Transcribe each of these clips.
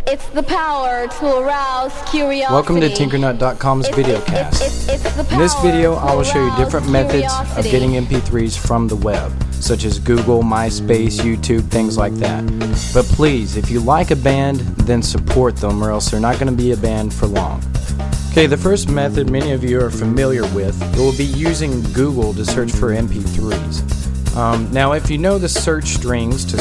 It's the power to arouse curiosity. Welcome to Tinkernut.com's videocast. In this video, I will show you different methods of getting MP3s from the web, such as Google, MySpace, YouTube, things like that. But please, if you like a band, then support them, or else they're not going to be a band for long. Okay, the first method many of you are familiar with, it will be using Google to search for MP3s. Now, if you know the search strings to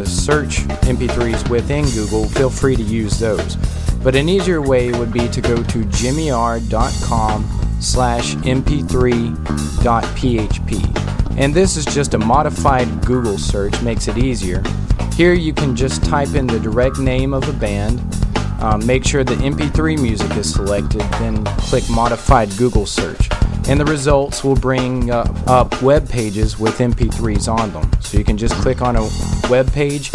search MP3s within Google, feel free to use those. But an easier way would be to go to jimmyr.com/mp3.php. And this is just a modified Google search, makes it easier. Here you can just type in the direct name of a band, make sure the MP3 music is selected, then click Modified Google Search. And the results will bring up web pages with MP3s on them. So you can just click on a web page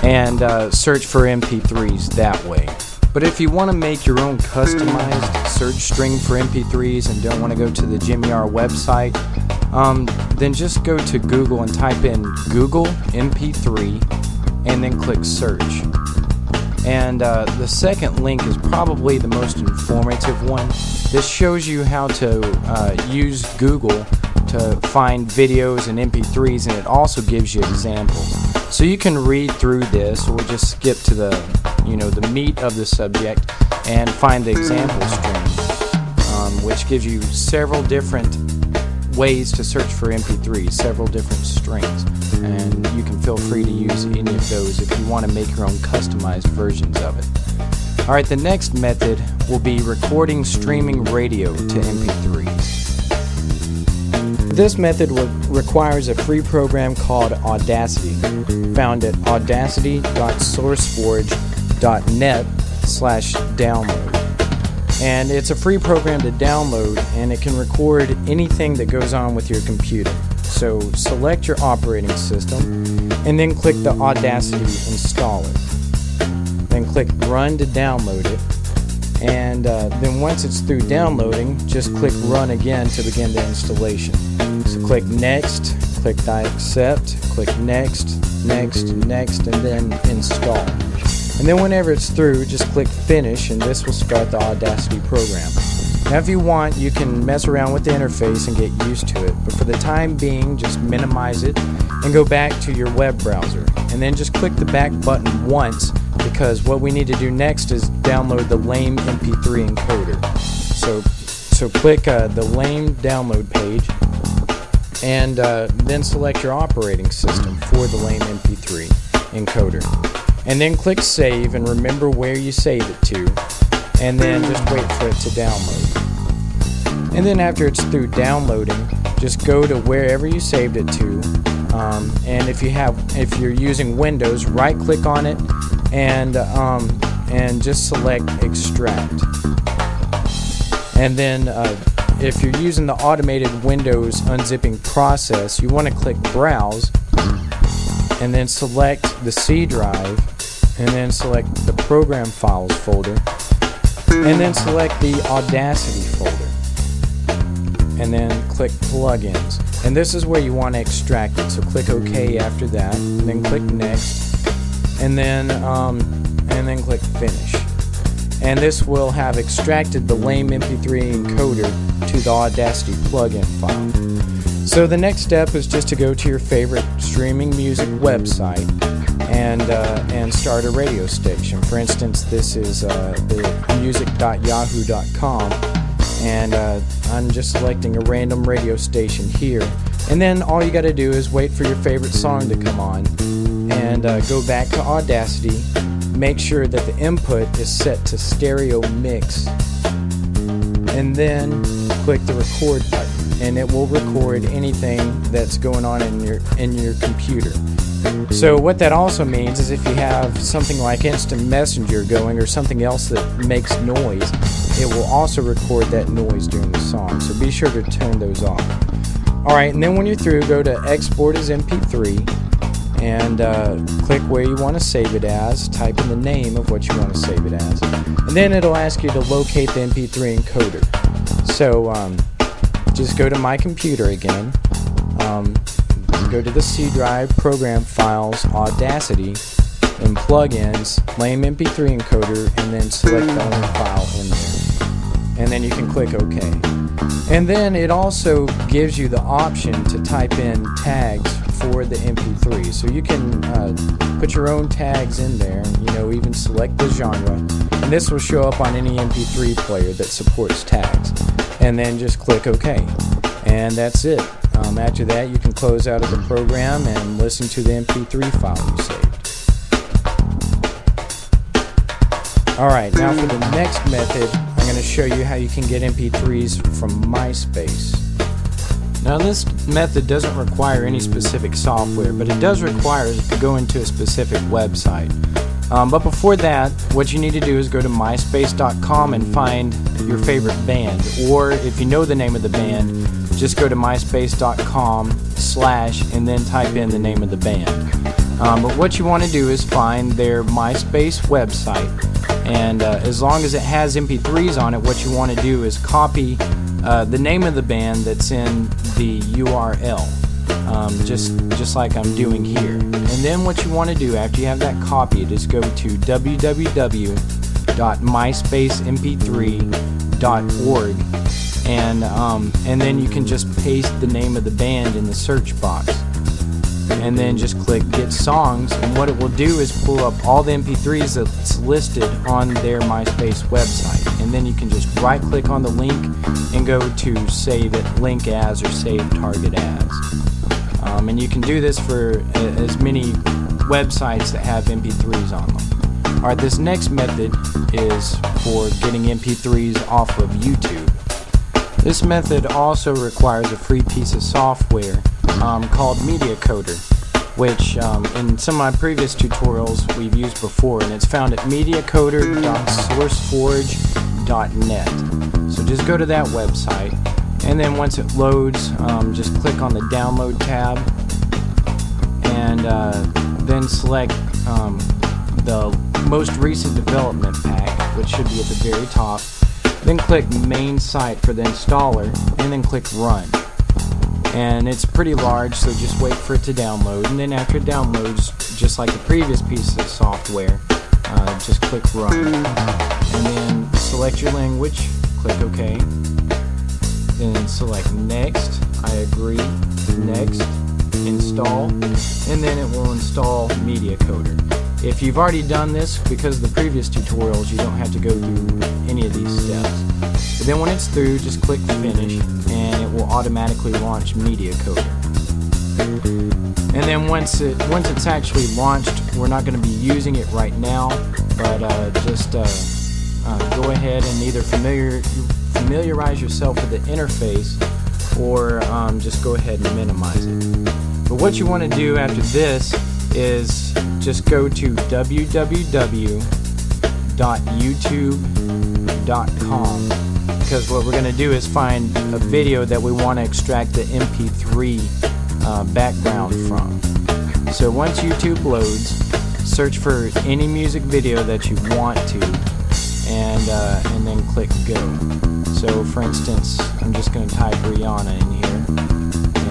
and search for MP3s that way. But if you want to make your own customized search string for MP3s and don't want to go to the Jimmy R website, then just go to Google and type in Google MP3 and then click search. And the second link is probably the most informative one. This shows you how to use Google to find videos and MP3s, and it also gives you examples. So you can read through this, or just skip to the meat of the subject and find the example string, which gives you several different ways to search for MP3s, several different strings, and you can feel free to use any of those if you want to make your own customized versions of it. Alright, the next method will be recording streaming radio to MP3s. This method requires a free program called Audacity, found at audacity.sourceforge.net/download. And it's a free program to download, and it can record anything that goes on with your computer. So select your operating system and then click the Audacity installer. Then click Run to download it, and then once it's through downloading, just click Run again to begin the installation. So click Next, click I accept, click Next, Next, Next, and then Install. And then whenever it's through, just click Finish, and this will start the Audacity program. Now if you want, you can mess around with the interface and get used to it, but for the time being, just minimize it and go back to your web browser. And then just click the back button once, because what we need to do next is download the lame MP3 encoder. So click the lame download page, and then select your operating system for the lame MP3 encoder. And then click Save, and remember where you save it to, and then just wait for it to download. And then after it's through downloading, just go to wherever you saved it to, and if you're using Windows, right click on it and just select Extract. And then if you're using the automated Windows unzipping process, you want to click Browse and then select the C drive, and then select the Program Files folder, and then select the Audacity folder, and then click Plugins. And this is where you want to extract it, so click OK after that, and then click Next, and then click Finish. And this will have extracted the lame MP3 encoder to the Audacity plugin file. So the next step is just to go to your favorite streaming music website and start a radio station. For instance, this is the music.yahoo.com, and I'm just selecting a random radio station here. And then all you got to do is wait for your favorite song to come on, and go back to Audacity. Make sure that the input is set to stereo mix, and then click the record button, and it will record anything that's going on in your computer. So what that also means is if you have something like Instant Messenger going, or something else that makes noise, it will also record that noise during the song. So be sure to turn those off. Alright, and then when you're through, go to Export as MP3, and click where you want to save it as, type in the name of what you want to save it as, and then it'll ask you to locate the MP3 encoder. So just go to My Computer again, go to the C drive, Program Files, Audacity, then plugins, lame MP3 encoder, and then select the only file in there. And then you can click OK. And then it also gives you the option to type in tags for the MP3. So you can put your own tags in there, even select the genre. And this will show up on any MP3 player that supports tags. And then just click OK. And that's it. After that, you can close out of the program and listen to the MP3 file you saved. Alright, now for the next method, I'm going to show you how you can get MP3s from MySpace. Now this method doesn't require any specific software, but it does require you to go into a specific website. But before that, what you need to do is go to myspace.com and find your favorite band, or if you know the name of the band, just go to myspace.com/ and then type in the name of the band. But what you want to do is find their MySpace website, and as long as it has MP3s on it, what you want to do is copy the name of the band that's in the URL, just like I'm doing here. And then what you want to do after you have that copied is go to www.myspacemp3.org, and then you can just paste the name of the band in the search box, and then just click Get Songs, and what it will do is pull up all the MP3s that's listed on their MySpace website. And then you can just right click on the link and go to Save It, Link As, or Save Target As. And you can do this for as many websites that have MP3s on them. Alright, this next method is for getting MP3s off of YouTube. This method also requires a free piece of software called Media Coder, which in some of my previous tutorials we've used before, and it's found at mediacoder.sourceforge.net. So just go to that website, and then once it loads, just click on the Download tab, and then select the most recent development pack, which should be at the very top. Then click Main Site for the installer, and then click Run. And it's pretty large, so just wait for it to download, and then after it downloads, just like the previous piece of software, just click Run, and then select your language, click OK, then select Next, I agree, Next, Install, and then it will install Media Coder. If you've already done this, because of the previous tutorials, you don't have to go through any of these steps. But then when it's through, just click Finish, and it will automatically launch Media Coder. And then once it's actually launched, we're not going to be using it right now, but just go ahead and either familiarize yourself with the interface, or just go ahead and minimize it. But what you want to do after this is just go to www.youtube.com, because what we're going to do is find a video that we want to extract the MP3 background from. So once YouTube loads, search for any music video that you want to, and then click Go. So for instance, I'm just going to type Rihanna in here,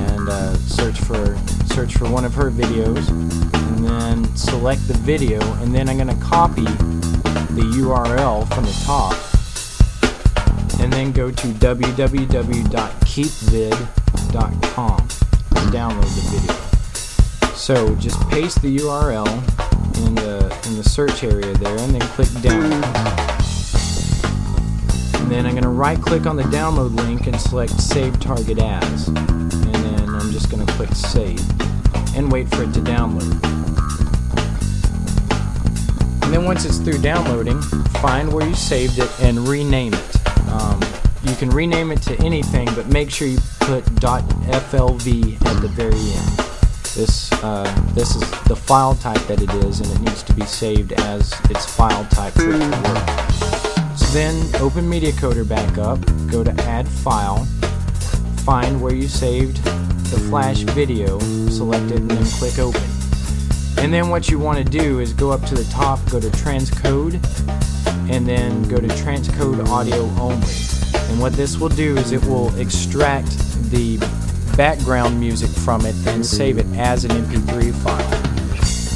and search for one of her videos, and then select the video, and then I'm going to copy the URL from the top, and then go to www.keepvid.com and download the video. So just paste the URL in the search area there, and then click Download. And then I'm going to right click on the download link and select Save Target As, and then I'm just going to click Save and wait for it to download. And then once it's through downloading, find where you saved it and rename it. You can rename it to anything, but make sure you put .flv at the very end. This is the file type that it is, and it needs to be saved as its file type for it to work. So then open Media Coder back up, go to Add File, find where you saved the flash video, select it, and then click Open. And then what you want to do is go up to the top, go to Transcode, and then go to Transcode Audio Only. And what this will do is it will extract the background music from it and save it as an MP3 file.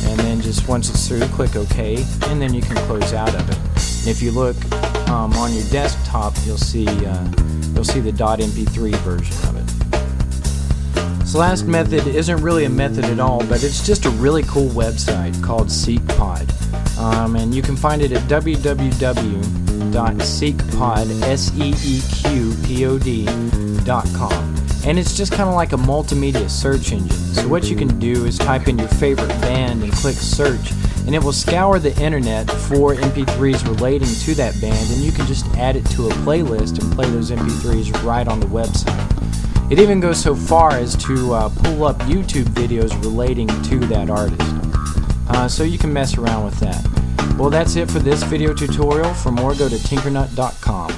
And then then just once it's through, click OK, and then you can close out of it. And if you look on your desktop, you'll see the .mp3 version of it. This last method isn't really a method at all, but it's just a really cool website called SeekPod. And you can find it at www.seekpod.com. And it's just kind of like a multimedia search engine. So what you can do is type in your favorite band and click search, and it will scour the internet for MP3s relating to that band, and you can just add it to a playlist and play those MP3s right on the website. It even goes so far as to pull up YouTube videos relating to that artist. So you can mess around with that. Well, that's it for this video tutorial. For more, go to Tinkernut.com.